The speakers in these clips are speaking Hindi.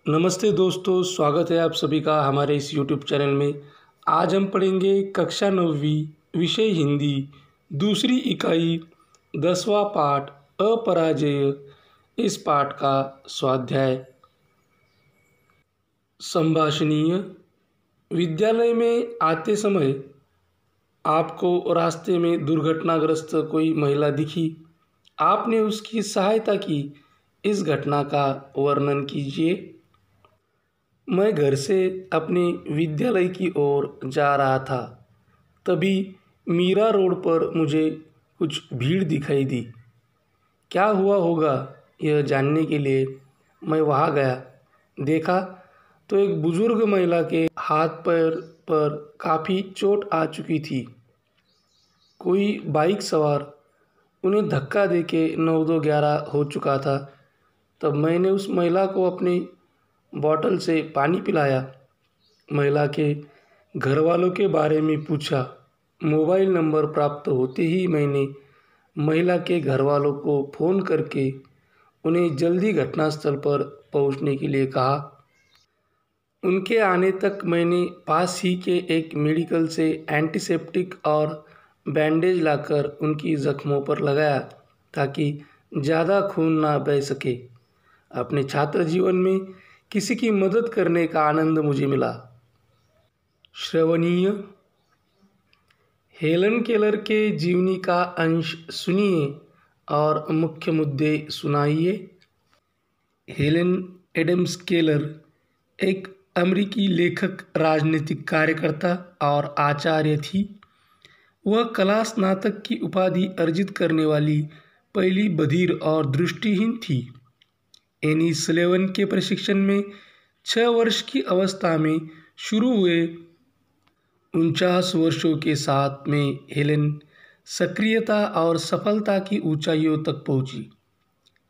नमस्ते दोस्तों, स्वागत है आप सभी का हमारे इस YouTube चैनल में। आज हम पढ़ेंगे कक्षा 9वीं विषय हिंदी दूसरी इकाई 10वां पाठ अपराजेय। इस पाठ का स्वाध्याय। संभाषणीय। विद्यालय में आते समय आपको रास्ते में दुर्घटनाग्रस्त कोई महिला दिखी। आपने उसकी सहायता की। इस घटना का वर्णन कीजिए। मैं घर से अपने विद्यालय की ओर जा रहा था, तभी मीरा रोड पर मुझे कुछ भीड़ दिखाई दी। क्या हुआ होगा यह जानने के लिए मैं वहां गया। देखा तो एक बुजुर्ग महिला के हाथ पैर पर काफ़ी चोट आ चुकी थी। कोई बाइक सवार उन्हें धक्का देके 9-2-11 हो चुका था। तब मैंने उस महिला को अपनी बॉटल से पानी पिलाया। महिला के घर वालों के बारे में पूछा। मोबाइल नंबर प्राप्त होते ही मैंने महिला के घर वालों को फ़ोन करके उन्हें जल्दी घटनास्थल पर पहुंचने के लिए कहा। उनके आने तक मैंने पास ही के एक मेडिकल से एंटीसेप्टिक और बैंडेज लाकर उनकी ज़ख्मों पर लगाया, ताकि ज़्यादा खून ना बह सके। अपने छात्र जीवन में किसी की मदद करने का आनंद मुझे मिला। श्रवणीय। हेलन केलर के जीवनी का अंश सुनिए और मुख्य मुद्दे सुनाइए। हेलन एडम्स केलर एक अमेरिकी लेखक, राजनीतिक कार्यकर्ता और आचार्य थी। वह कला स्नातक की उपाधि अर्जित करने वाली पहली बधिर और दृष्टिहीन थी। एनी सलेवन के प्रशिक्षण में 6 वर्ष की अवस्था में शुरू हुए 49 वर्षों के साथ में हेलेन सक्रियता और सफलता की ऊंचाइयों तक पहुंची।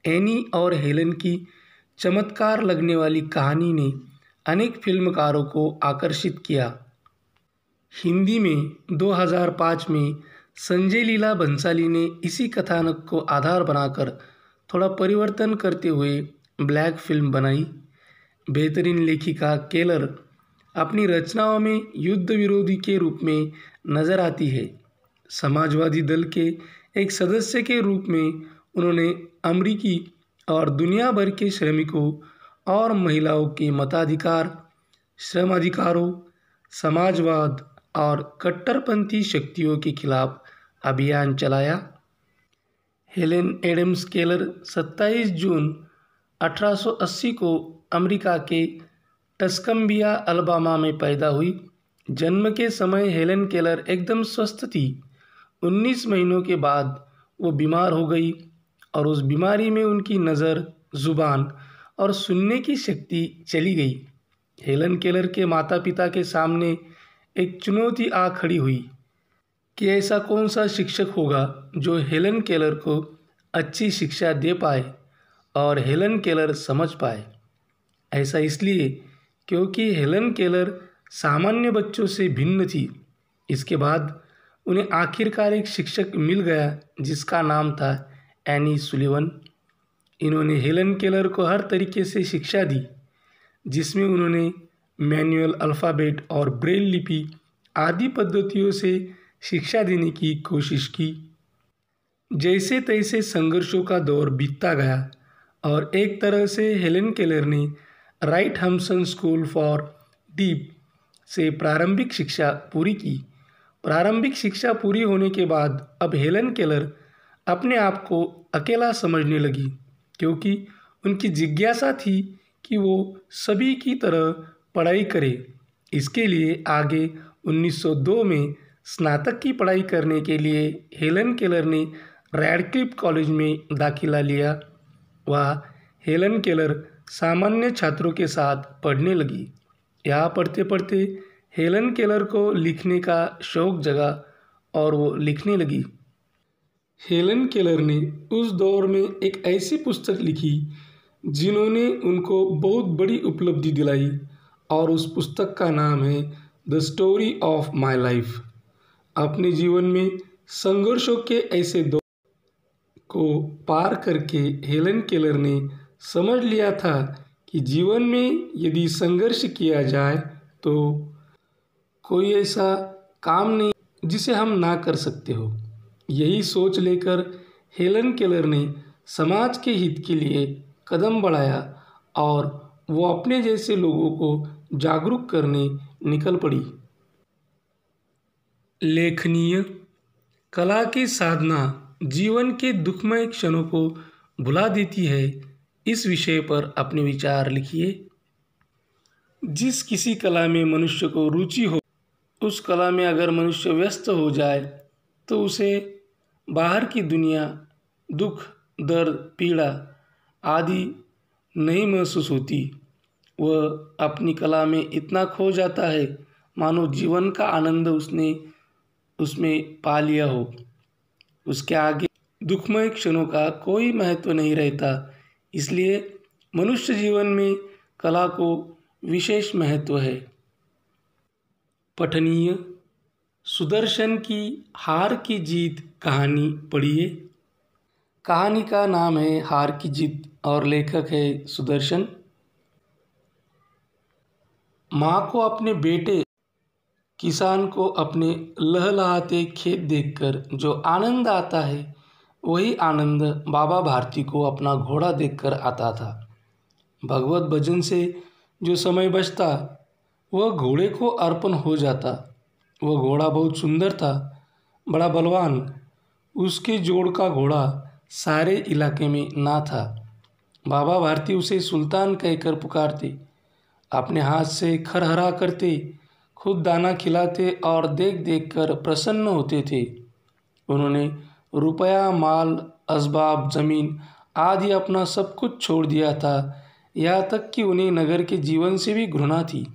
एनी और हेलेन की चमत्कार लगने वाली कहानी ने अनेक फिल्मकारों को आकर्षित किया। हिंदी में 2005 में संजय लीला भंसाली ने इसी कथानक को आधार बनाकर थोड़ा परिवर्तन करते हुए ब्लैक फिल्म बनाई। बेहतरीन लेखिका केलर अपनी रचनाओं में युद्ध विरोधी के रूप में नजर आती है। समाजवादी दल के एक सदस्य के रूप में उन्होंने अमेरिकी और दुनिया भर के श्रमिकों और महिलाओं के मताधिकार, श्रम अधिकारों, समाजवाद और कट्टरपंथी शक्तियों के खिलाफ अभियान चलाया। हेलेन एडम्स केलर 27 जून 1880 को अमेरिका के टस्कम्बिया, अलाबामा में पैदा हुई। जन्म के समय हेलेन केलर एकदम स्वस्थ थी। 19 महीनों के बाद वो बीमार हो गई और उस बीमारी में उनकी नज़र, जुबान और सुनने की शक्ति चली गई। हेलेन केलर के माता पिता के सामने एक चुनौती आ खड़ी हुई कि ऐसा कौन सा शिक्षक होगा जो हेलेन केलर को अच्छी शिक्षा दे पाए और हेलेन केलर समझ पाए। ऐसा इसलिए क्योंकि हेलेन केलर सामान्य बच्चों से भिन्न थी। इसके बाद उन्हें आखिरकार एक शिक्षक मिल गया जिसका नाम था एनी सुलिवन। इन्होंने हेलेन केलर को हर तरीके से शिक्षा दी, जिसमें उन्होंने मैनुअल अल्फ़ाबेट और ब्रेल लिपि आदि पद्धतियों से शिक्षा देने की कोशिश की। जैसे तैसे संघर्षों का दौर बीतता गया और एक तरह से हेलेन केलर ने राइट हम्सन स्कूल फॉर डीप से प्रारंभिक शिक्षा पूरी की। प्रारंभिक शिक्षा पूरी होने के बाद अब हेलेन केलर अपने आप को अकेला समझने लगी, क्योंकि उनकी जिज्ञासा थी कि वो सभी की तरह पढ़ाई करे। इसके लिए आगे 1902 में स्नातक की पढ़ाई करने के लिए हेलेन केलर ने रैडक्लिफ कॉलेज में दाखिला लिया। वहाँ हेलेन केलर सामान्य छात्रों के साथ पढ़ने लगी। यहाँ पढ़ते पढ़ते हेलेन केलर को लिखने का शौक जगा और वो लिखने लगी। हेलेन केलर ने उस दौर में एक ऐसी पुस्तक लिखी जिन्होंने उनको बहुत बड़ी उपलब्धि दिलाई, और उस पुस्तक का नाम है the story of my life. अपने जीवन में संघर्षों के ऐसे दौर को पार करके हेलेन केलर ने समझ लिया था कि जीवन में यदि संघर्ष किया जाए तो कोई ऐसा काम नहीं जिसे हम ना कर सकते हो। यही सोच लेकर हेलन केलर ने समाज के हित के लिए कदम बढ़ाया और वो अपने जैसे लोगों को जागरूक करने निकल पड़ी। लेखनीय कला की साधना जीवन के दुखमय क्षणों को भुला देती है, इस विषय पर अपने विचार लिखिए। जिस किसी कला में मनुष्य को रुचि हो, उस कला में अगर मनुष्य व्यस्त हो जाए तो उसे बाहर की दुनिया, दुख, दर्द, पीड़ा आदि नहीं महसूस होती। वह अपनी कला में इतना खो जाता है मानो जीवन का आनंद उसने उसमें पा लिया हो। उसके आगे दुखमय क्षणों का कोई महत्व नहीं रहता। इसलिए मनुष्य जीवन में कला को विशेष महत्व है। पठनीय सुदर्शन की हार की जीत कहानी पढ़िए। कहानी का नाम है हार की जीत और लेखक है सुदर्शन। माँ को अपने बेटे किसान को अपने लहलहाते खेत देखकर जो आनंद आता है, वही आनंद बाबा भारती को अपना घोड़ा देखकर आता था। भगवत भजन से जो समय बचता वह घोड़े को अर्पण हो जाता। वह घोड़ा बहुत सुंदर था, बड़ा बलवान। उसके जोड़ का घोड़ा सारे इलाके में ना था। बाबा भारती उसे सुल्तान कहकर पुकारते, अपने हाथ से खरहरा करते, खुद दाना खिलाते और देख देख कर प्रसन्न होते थे। उन्होंने रुपया, माल, असबाब, ज़मीन आदि अपना सब कुछ छोड़ दिया था, यहाँ तक कि उन्हें नगर के जीवन से भी घृणा थी।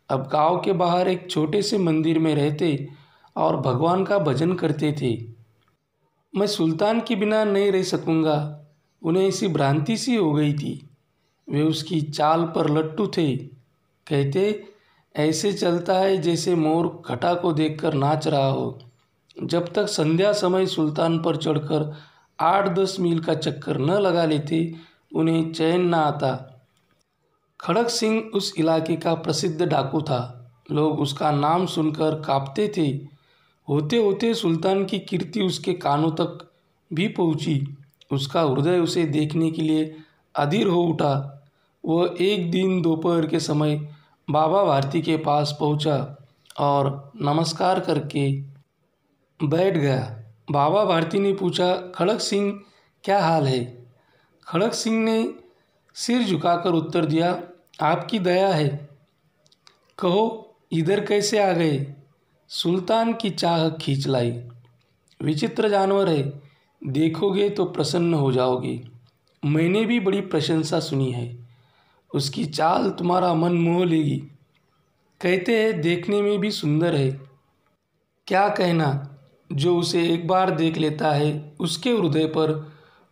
अब गांव के बाहर एक छोटे से मंदिर में रहते और भगवान का भजन करते थे। मैं सुल्तान के बिना नहीं रह सकूँगा, उन्हें ऐसी भ्रांति सी हो गई थी। वे उसकी चाल पर लट्टू थे। कहते, ऐसे चलता है जैसे मोर घटा को देखकर नाच रहा हो। जब तक संध्या समय सुल्तान पर चढ़कर 8-10 मील का चक्कर न लगा लेते, उन्हें चैन न आता। खड़क सिंह उस इलाके का प्रसिद्ध डाकू था। लोग उसका नाम सुनकर कांपते थे। होते होते सुल्तान की कीर्ति उसके कानों तक भी पहुंची। उसका हृदय उसे देखने के लिए अधीर हो उठा। वह एक दिन दोपहर के समय बाबा भारती के पास पहुंचा और नमस्कार करके बैठ गया। बाबा भारती ने पूछा, खड़क सिंह क्या हाल है? खड़क सिंह ने सिर झुकाकर उत्तर दिया, आपकी दया है। कहो इधर कैसे आ गए? सुल्तान की चाह खींच लाई। विचित्र जानवर है, देखोगे तो प्रसन्न हो जाओगे। मैंने भी बड़ी प्रशंसा सुनी है। उसकी चाल तुम्हारा मन मोह लेगी। कहते हैं देखने में भी सुंदर है। क्या कहना, जो उसे एक बार देख लेता है उसके हृदय पर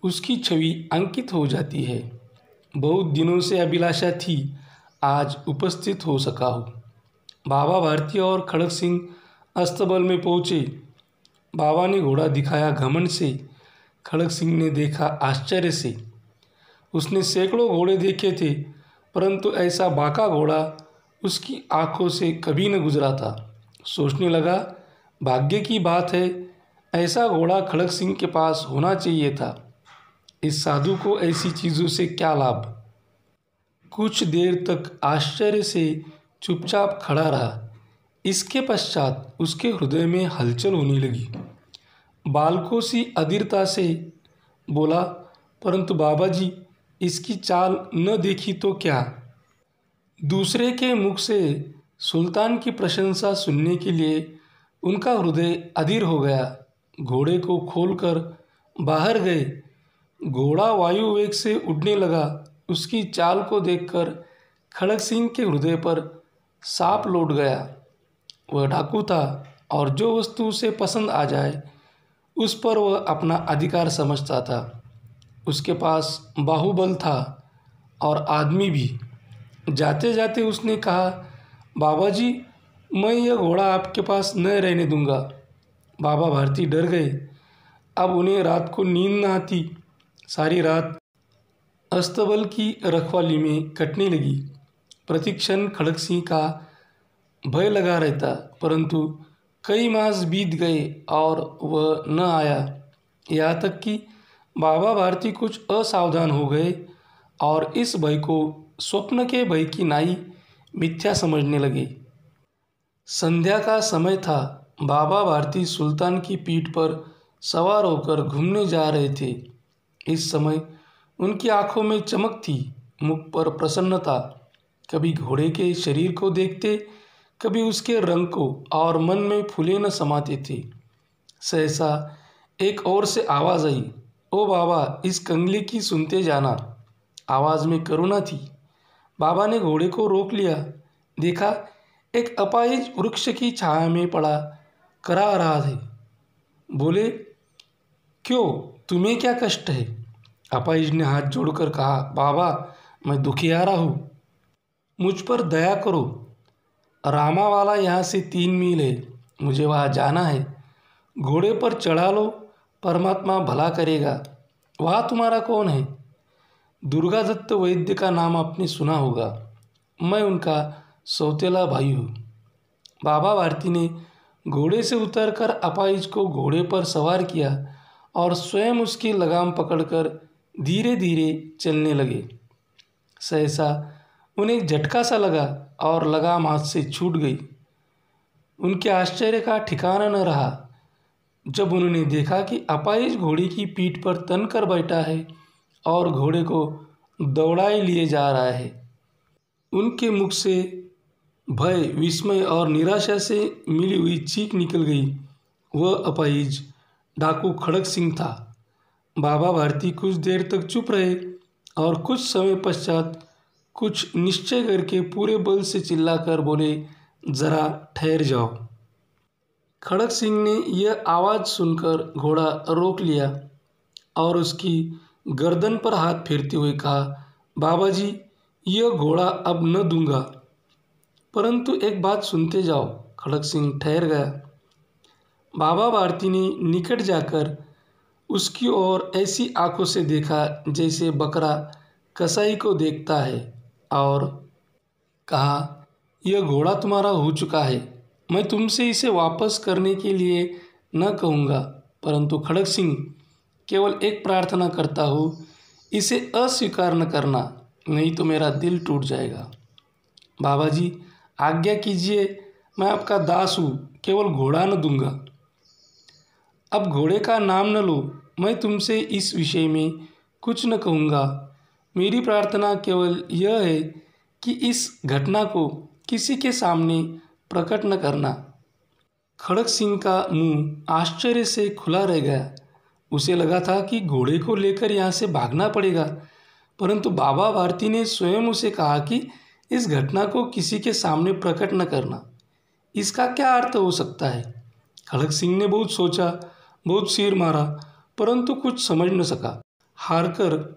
उसकी छवि अंकित हो जाती है। बहुत दिनों से अभिलाषा थी, आज उपस्थित हो सका हूँ। बाबा भारती और खड़क सिंह अस्तबल में पहुँचे। बाबा ने घोड़ा दिखाया घमंड से, खड़क सिंह ने देखा आश्चर्य से। उसने सैकड़ों घोड़े देखे थे, परंतु ऐसा बाका घोड़ा उसकी आंखों से कभी न गुजरा था। सोचने लगा, भाग्य की बात है, ऐसा घोड़ा खड़क सिंह के पास होना चाहिए था। इस साधु को ऐसी चीज़ों से क्या लाभ। कुछ देर तक आश्चर्य से चुपचाप खड़ा रहा। इसके पश्चात उसके हृदय में हलचल होने लगी। बालकों सी अधीरता से बोला, परंतु बाबा जी, इसकी चाल न देखी तो क्या? दूसरे के मुख से सुल्तान की प्रशंसा सुनने के लिए उनका हृदय अधीर हो गया। घोड़े को खोलकर बाहर गए। घोड़ा वायु वेग से उड़ने लगा। उसकी चाल को देखकर खड़क सिंह के हृदय पर सांप लौट गया। वह डाकू था और जो वस्तु उसे पसंद आ जाए उस पर वह अपना अधिकार समझता था। उसके पास बाहुबल था और आदमी भी। जाते जाते उसने कहा, बाबा जी, मैं यह घोड़ा आपके पास न रहने दूंगा। बाबा भारती डर गए। अब उन्हें रात को नींद न आती। सारी रात अस्तबल की रखवाली में कटने लगी। प्रतिक्षण खड़ग सिंह का भय लगा रहता, परंतु कई मास बीत गए और वह न आया। यहाँ तक कि बाबा भारती कुछ असावधान हो गए और इस भय को स्वप्न के भय की नाई मिथ्या समझने लगे। संध्या का समय था। बाबा भारती सुल्तान की पीठ पर सवार होकर घूमने जा रहे थे। इस समय उनकी आंखों में चमक थी, मुख पर प्रसन्नता। कभी घोड़े के शरीर को देखते, कभी उसके रंग को, और मन में फूले न समाते थे। सहसा एक ओर से आवाज़ आई, ओ बाबा, इस कंगली की सुनते जाना। आवाज़ में करुणा थी। बाबा ने घोड़े को रोक लिया। देखा, एक अपाहिज वृक्ष की छाया में पड़ा करा रहा है। बोले, क्यों, तुम्हें क्या कष्ट है? अपाहिज ने हाथ जोड़कर कहा, बाबा, मैं दुखियारा हूँ, मुझ पर दया करो। रामावाला यहाँ से 3 मील है, मुझे वहाँ जाना है। घोड़े पर चढ़ा लो, परमात्मा भला करेगा। वहाँ तुम्हारा कौन है? दुर्गादत्त वैद्य का नाम आपने सुना होगा, मैं उनका सौतेला भाई हूँ। बाबा भारती ने घोड़े से उतरकर अपाहिज को घोड़े पर सवार किया और स्वयं उसकी लगाम पकड़कर धीरे धीरे चलने लगे। सहसा उन्हें एक झटका सा लगा और लगाम हाथ से छूट गई। उनके आश्चर्य का ठिकाना न रहा जब उन्होंने देखा कि अपाहिज घोड़े की पीठ पर तनकर बैठा है और घोड़े को दौड़ाए लिए जा रहा है। उनके मुख से भय, विस्मय और निराशा से मिली हुई चीख निकल गई। वह अपाहिज डाकू खड़ग सिंह था। बाबा भारती कुछ देर तक चुप रहे और कुछ समय पश्चात कुछ निश्चय करके पूरे बल से चिल्लाकर बोले, जरा ठहर जाओ। खड़ग सिंह ने यह आवाज़ सुनकर घोड़ा रोक लिया और उसकी गर्दन पर हाथ फेरते हुए कहा, बाबा जी, यह घोड़ा अब न दूंगा। परंतु एक बात सुनते जाओ। खड़ग सिंह ठहर गया। बाबा भारती ने निकट जाकर उसकी ओर ऐसी आंखों से देखा जैसे बकरा कसाई को देखता है और कहा, यह घोड़ा तुम्हारा हो चुका है, मैं तुमसे इसे वापस करने के लिए न कहूँगा, परंतु खड़ग सिंह, केवल एक प्रार्थना करता हूँ, इसे अस्वीकार न करना, नहीं तो मेरा दिल टूट जाएगा। बाबा जी, आज्ञा कीजिए, मैं आपका दास हूँ, केवल घोड़ा न दूंगा। अब घोड़े का नाम न लो, मैं तुमसे इस विषय में कुछ न कहूँगा। मेरी प्रार्थना केवल यह है कि इस घटना को किसी के सामने प्रकट न करना। खड़ग सिंह का मुंह आश्चर्य से खुला रह गया। उसे लगा था कि घोड़े को लेकर यहाँ से भागना पड़ेगा, परंतु बाबा भारती ने स्वयं उसे कहा कि इस घटना को किसी के सामने प्रकट न करना। इसका क्या अर्थ हो सकता है? खड़ग सिंह ने बहुत सोचा, बहुत सिर मारा, परंतु कुछ समझ न सका। हारकर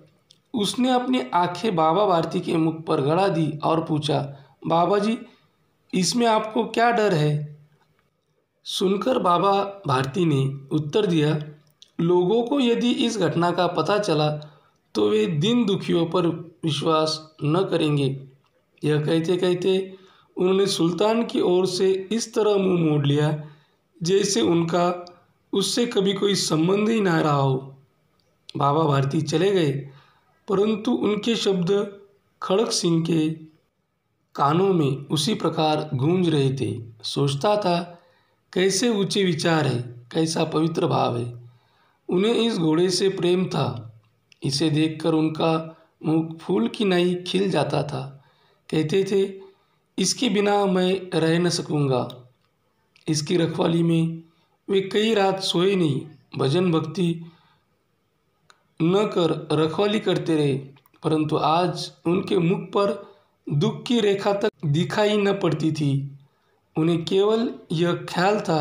उसने अपनी आंखें बाबा भारती के मुख पर गड़ा दी और पूछा, बाबा जी, इसमें आपको क्या डर है? सुनकर बाबा भारती ने उत्तर दिया, लोगों को यदि इस घटना का पता चला तो वे दीन दुखियों पर विश्वास न करेंगे। यह कहते कहते उन्होंने सुल्तान की ओर से इस तरह मुंह मोड़ लिया जैसे उनका उससे कभी कोई संबंध ही ना रहा हो। बाबा भारती चले गए, परंतु उनके शब्द खड़ग सिंह के कानों में उसी प्रकार गूंज रहे थे। सोचता था, कैसे ऊंचे विचार है, कैसा पवित्र भाव है। उन्हें इस घोड़े से प्रेम था। इसे देखकर उनका मुख फूल की नाई खिल जाता था। कहते थे, इसके बिना मैं रह न सकूँगा। इसकी रखवाली में वे कई रात सोए नहीं, भजन भक्ति न कर रखवाली करते रहे, परंतु आज उनके मुख पर दुख की रेखा तक दिखाई न पड़ती थी। उन्हें केवल यह ख्याल था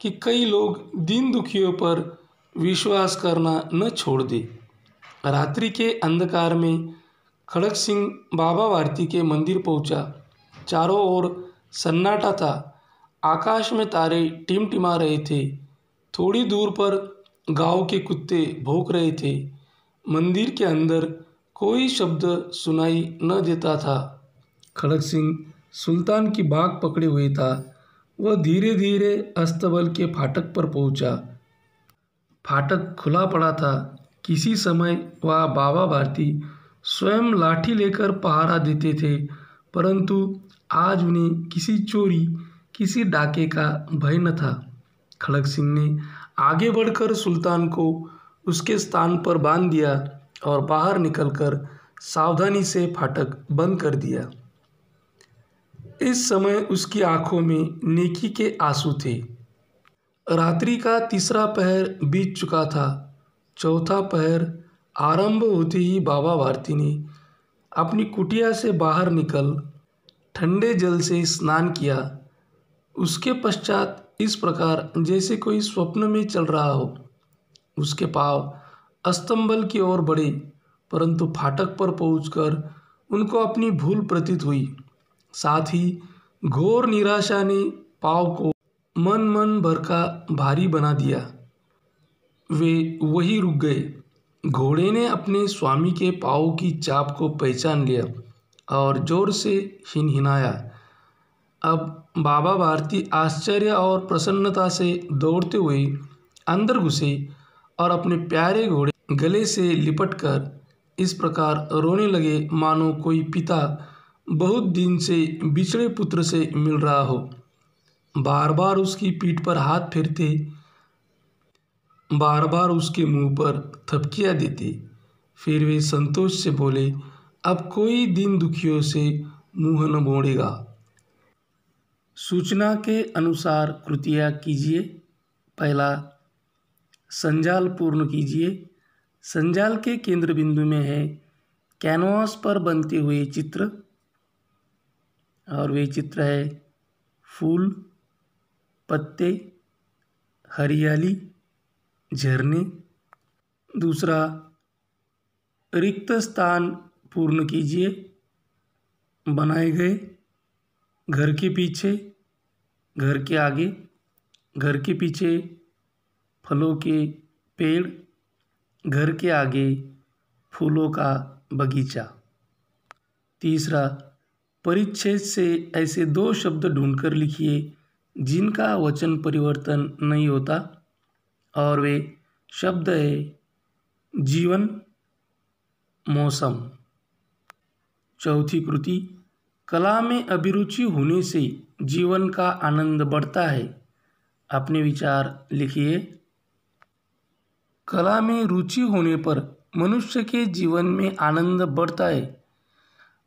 कि कई लोग दीन दुखियों पर विश्वास करना न छोड़ दे। रात्रि के अंधकार में खड़ग सिंह बाबा भारती के मंदिर पहुंचा। चारों ओर सन्नाटा था। आकाश में तारे टिमटिमा रहे थे। थोड़ी दूर पर गांव के कुत्ते भौंक रहे थे। मंदिर के अंदर कोई शब्द सुनाई न देता था। खड़ग सिंह सुल्तान की बाग पकड़े हुए था। वह धीरे धीरे अस्तबल के फाटक पर पहुंचा। फाटक खुला पड़ा था। किसी समय वह बाबा भारती स्वयं लाठी लेकर पहरा देते थे, परंतु आज उन्हें किसी चोरी, किसी डाके का भय न था। खड़ग सिंह ने आगे बढ़कर सुल्तान को उसके स्थान पर बांध दिया और बाहर निकलकर सावधानी से फाटक बंद कर दिया। इस समय उसकी आंखों में नेकी के आंसू थे। रात्रि का तीसरा पहर बीत चुका था। चौथा पहर आरंभ होते ही बाबा भारती ने अपनी कुटिया से बाहर निकल ठंडे जल से स्नान किया। उसके पश्चात इस प्रकार जैसे कोई स्वप्न में चल रहा हो। उसके पांव अस्तंबल की ओर बढ़े, परंतु फाटक पर पहुंचकर उनको अपनी भूल प्रतीत हुई। साथ ही घोर निराशा ने पांव को मन भर का भारी बना दिया। वे वहीं रुक गए। घोड़े ने अपने स्वामी के पांव की चाप को पहचान लिया और जोर से हिनहिनाया। अब बाबा भारती आश्चर्य और प्रसन्नता से दौड़ते हुए अंदर घुसे और अपने प्यारे घोड़े गले से लिपटकर इस प्रकार रोने लगे मानो कोई पिता बहुत दिन से बिछड़े पुत्र से मिल रहा हो। बार बार उसकी पीठ पर हाथ फेरते, बार बार उसके मुंह पर थपकियां देते। फिर वे संतोष से बोले, अब कोई दीन दुखियों से मुंह न मोड़ेगा। सूचना के अनुसार कृतियाँ कीजिए। पहला, संजाल पूर्ण कीजिए। संजाल के केंद्र बिंदु में है कैनवास पर बनते हुए चित्र, और वे चित्र है फूल, पत्ते, हरियाली, झरने। दूसरा, रिक्त स्थान पूर्ण कीजिए। बनाए गए घर के पीछे, घर के आगे, घर के पीछे फलों के पेड़, घर के आगे फूलों का बगीचा। तीसरा, परिच्छेद से ऐसे 2 शब्द ढूंढकर लिखिए जिनका वचन परिवर्तन नहीं होता, और वे शब्द है जीवन, मौसम। चौथी कृति, कला में अभिरुचि होने से जीवन का आनंद बढ़ता है। अपने विचार लिखिए। कला में रुचि होने पर मनुष्य के जीवन में आनंद बढ़ता है।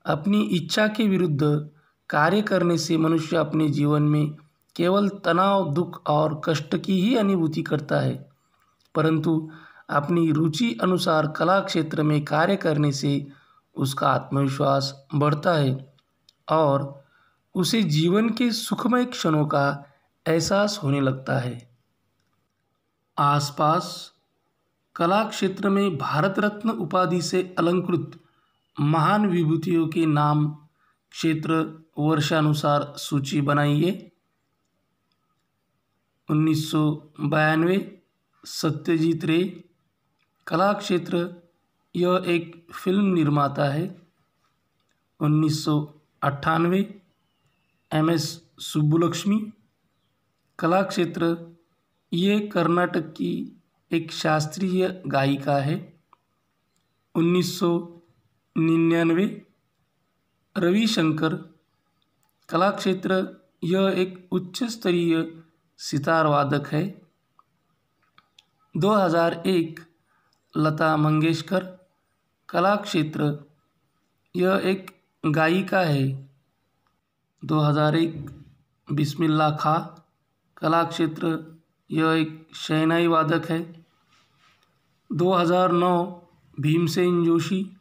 अपनी इच्छा के विरुद्ध कार्य करने से मनुष्य अपने जीवन में केवल तनाव, दुख और कष्ट की ही अनुभूति करता है, परंतु अपनी रुचि अनुसार कला क्षेत्र में कार्य करने से उसका आत्मविश्वास बढ़ता है और उसे जीवन के सुखमय क्षणों का एहसास होने लगता है। आसपास कला क्षेत्र में भारत रत्न उपाधि से अलंकृत महान विभूतियों के नाम क्षेत्र वर्षानुसार सूची बनाइए। 1992 सत्यजीत रे, कला क्षेत्र, यह एक फिल्म निर्माता है। 1998 MS सुब्बुलक्ष्मी, कला क्षेत्र, ये कर्नाटक की एक शास्त्रीय गायिका है। 1999 रविशंकर, कला क्षेत्र, यह एक उच्च स्तरीय सितार वादक है। 2001 लता मंगेशकर, कला क्षेत्र, यह एक गायिका है। 2001 बिस्मिल्लाह खां, कला क्षेत्र, यह एक शहनाई वादक है। 2009 भीमसेन जोशी,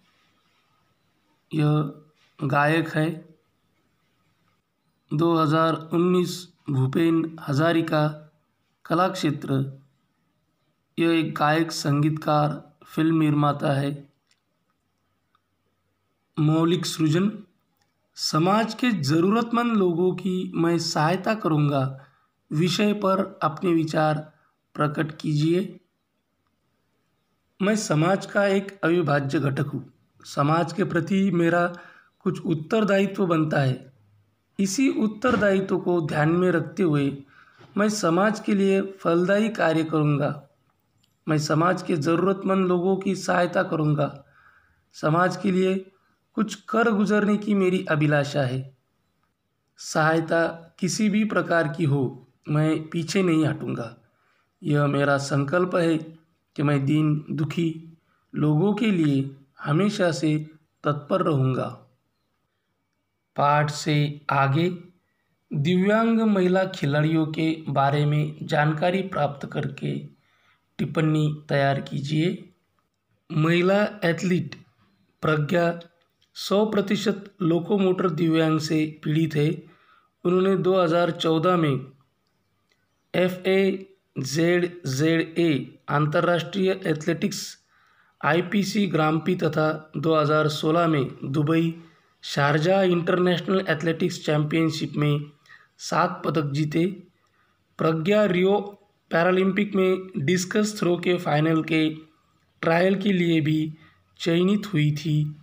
यह गायक है। 2019 भूपेन हजारिका, कला क्षेत्र, यह एक गायक, संगीतकार, फिल्म निर्माता है। मौलिक सृजन, समाज के ज़रूरतमंद लोगों की मैं सहायता करूँगा विषय पर अपने विचार प्रकट कीजिए। मैं समाज का एक अविभाज्य घटक हूँ। समाज के प्रति मेरा कुछ उत्तरदायित्व बनता है। इसी उत्तरदायित्व को ध्यान में रखते हुए मैं समाज के लिए फलदायी कार्य करूँगा। मैं समाज के ज़रूरतमंद लोगों की सहायता करूँगा। समाज के लिए कुछ कर गुजरने की मेरी अभिलाषा है। सहायता किसी भी प्रकार की हो, मैं पीछे नहीं हटूँगा। यह मेरा संकल्प है कि मैं दीन दुखी लोगों के लिए हमेशा से तत्पर रहूँगा। पाठ से आगे दिव्यांग महिला खिलाड़ियों के बारे में जानकारी प्राप्त करके टिप्पणी तैयार कीजिए। महिला एथलीट प्रज्ञा 100% लोकोमोटर दिव्यांग से पीड़ित है। उन्होंने 2014 में FAZZA अंतर्राष्ट्रीय एथलेटिक्स IPC ग्रांप्री तथा 2016 में Dubai Sharjah international athletics championship में 7 पदक जीते। प्रज्ञा रियो पैरालंपिक में डिस्कस थ्रो के फाइनल के ट्रायल के लिए भी चयनित हुई थी।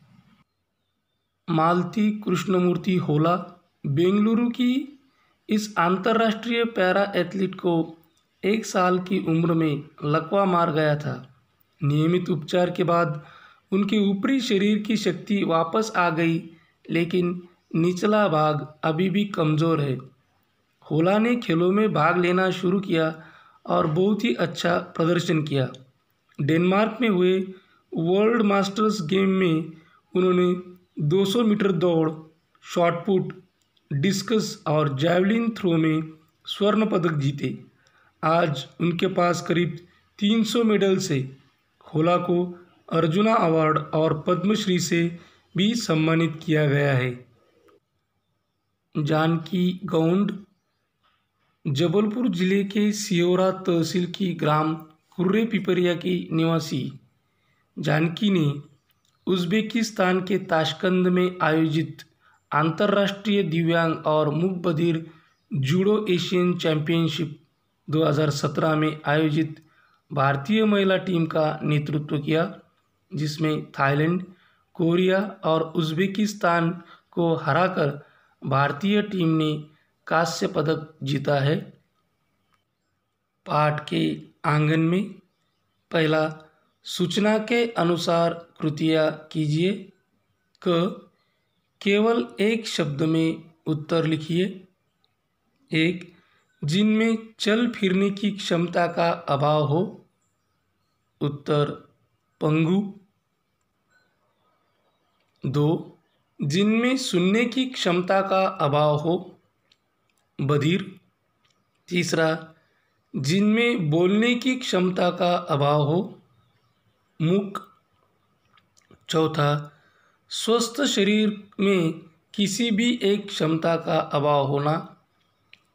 मालती कृष्णमूर्ति होला बेंगलुरु की इस अंतर्राष्ट्रीय पैरा एथलीट को 1 साल की उम्र में लकवा मार गया था। नियमित उपचार के बाद उनके ऊपरी शरीर की शक्ति वापस आ गई, लेकिन निचला भाग अभी भी कमज़ोर है। होला ने खेलों में भाग लेना शुरू किया और बहुत ही अच्छा प्रदर्शन किया। डेनमार्क में हुए वर्ल्ड मास्टर्स गेम में उन्होंने 200 मीटर दौड़, शॉटपुट, डिस्कस और जैवलिन थ्रो में स्वर्ण पदक जीते। आज उनके पास करीब 300 मेडल से होला को अर्जुना अवार्ड और पद्मश्री से भी सम्मानित किया गया है। जानकी गौंड जबलपुर जिले के सिहोरा तहसील की ग्राम कुर्रे पिपरिया की निवासी जानकी ने उज़्बेकिस्तान के ताशकंद में आयोजित अंतर्राष्ट्रीय दिव्यांग और मूक-बधिर जूडो एशियन चैंपियनशिप 2017 में आयोजित भारतीय महिला टीम का नेतृत्व किया, जिसमें थाईलैंड, कोरिया और उज़्बेकिस्तान को हराकर भारतीय टीम ने कांस्य पदक जीता है। पाठ के आंगन में पहला सूचना के अनुसार कृतियाँ कीजिए। केवल एक शब्द में उत्तर लिखिए। 1. जिनमें चल फिरने की क्षमता का अभाव हो। उत्तर पंगु। 2. जिनमें सुनने की क्षमता का अभाव हो। बधिर। 3. जिनमें बोलने की क्षमता का अभाव हो। मूक। 4. स्वस्थ शरीर में किसी भी एक क्षमता का अभाव होना।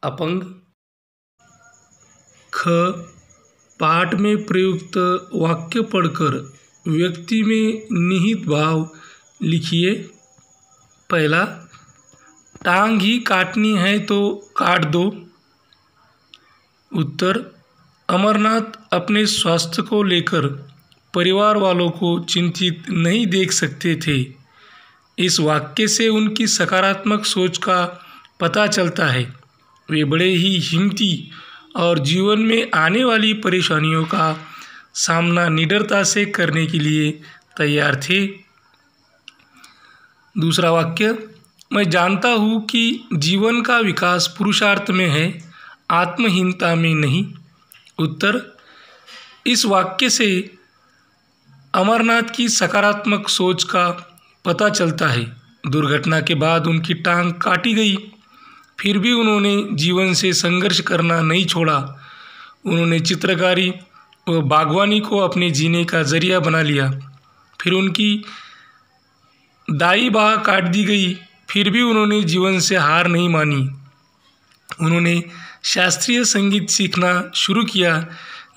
अपंग। ख. पाठ में प्रयुक्त वाक्य पढ़कर व्यक्ति में निहित भाव लिखिए। पहला, टांग ही काटनी है तो काट दो। उत्तर, अमरनाथ अपने स्वास्थ्य को लेकर परिवार वालों को चिंतित नहीं देख सकते थे। इस वाक्य से उनकी सकारात्मक सोच का पता चलता है। वे बड़े ही हिम्मती और जीवन में आने वाली परेशानियों का सामना निडरता से करने के लिए तैयार थे। दूसरा वाक्य, मैं जानता हूँ कि जीवन का विकास पुरुषार्थ में है, आत्महीनता में नहीं। उत्तर, इस वाक्य से अमरनाथ की सकारात्मक सोच का पता चलता है। दुर्घटना के बाद उनकी टांग काटी गई, फिर भी उन्होंने जीवन से संघर्ष करना नहीं छोड़ा। उन्होंने चित्रकारी व बागवानी को अपने जीने का जरिया बना लिया। फिर उनकी दाई बाह काट दी गई, फिर भी उन्होंने जीवन से हार नहीं मानी। उन्होंने शास्त्रीय संगीत सीखना शुरू किया,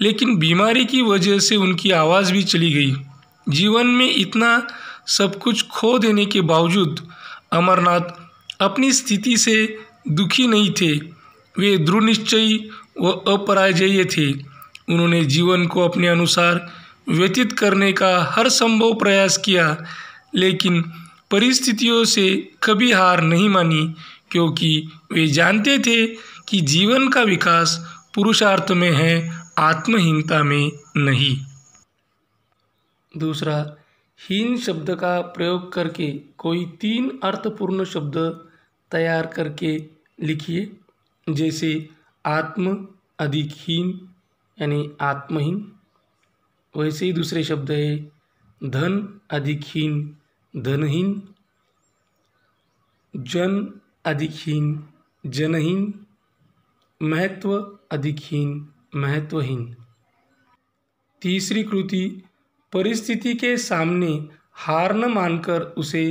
लेकिन बीमारी की वजह से उनकी आवाज़ भी चली गई। जीवन में इतना सब कुछ खो देने के बावजूद अमरनाथ अपनी स्थिति से दुखी नहीं थे। वे दृढ़ निश्चयी व अपराजेय थे। उन्होंने जीवन को अपने अनुसार व्यतीत करने का हर संभव प्रयास किया, लेकिन परिस्थितियों से कभी हार नहीं मानी, क्योंकि वे जानते थे कि जीवन का विकास पुरुषार्थ में है, आत्महीनता में नहीं। दूसरा, हीन शब्द का प्रयोग करके कोई 3 अर्थपूर्ण शब्द तैयार करके लिखिए। जैसे आत्म अधिक हीन यानी आत्महीन। वैसे ही दूसरे शब्द है धन अधिक हीन धनहीन, जन अधिक हीन जनहीन, महत्व अधिक हीन महत्वहीन। तीसरी कृति, परिस्थिति के सामने हार न मानकर उसे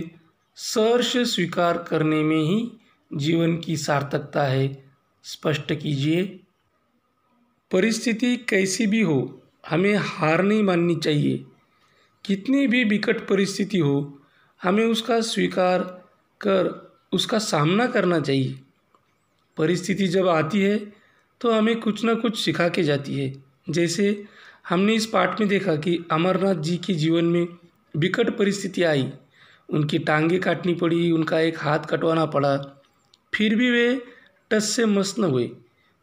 सहर्ष स्वीकार करने में ही जीवन की सार्थकता है। स्पष्ट कीजिए। परिस्थिति कैसी भी हो, हमें हार नहीं माननी चाहिए। कितनी भी विकट परिस्थिति हो, हमें उसका स्वीकार कर उसका सामना करना चाहिए। परिस्थिति जब आती है तो हमें कुछ ना कुछ सिखा के जाती है। जैसे हमने इस पाठ में देखा कि अमरनाथ जी के जीवन में विकट परिस्थिति आई, उनकी टांगें काटनी पड़ी, उनका एक हाथ कटवाना पड़ा, फिर भी वे टस से मस न हुए।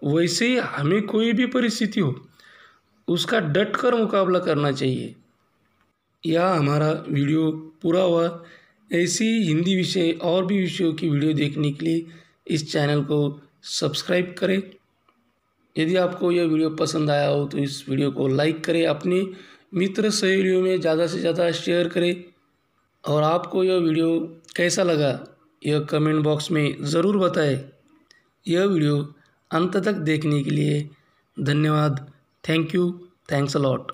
वैसे ही हमें कोई भी परिस्थिति हो, उसका डट कर मुकाबला करना चाहिए। यह हमारा वीडियो पूरा हुआ। ऐसी हिंदी विषय और भी विषयों की वीडियो देखने के लिए इस चैनल को सब्सक्राइब करें। यदि आपको यह वीडियो पसंद आया हो तो इस वीडियो को लाइक करें, अपने मित्र सहेलियों में ज़्यादा से ज़्यादा शेयर करें, और आपको यह वीडियो कैसा लगा यह कमेंट बॉक्स में ज़रूर बताएं। यह वीडियो अंत तक देखने के लिए धन्यवाद। Thank you, thanks a lot.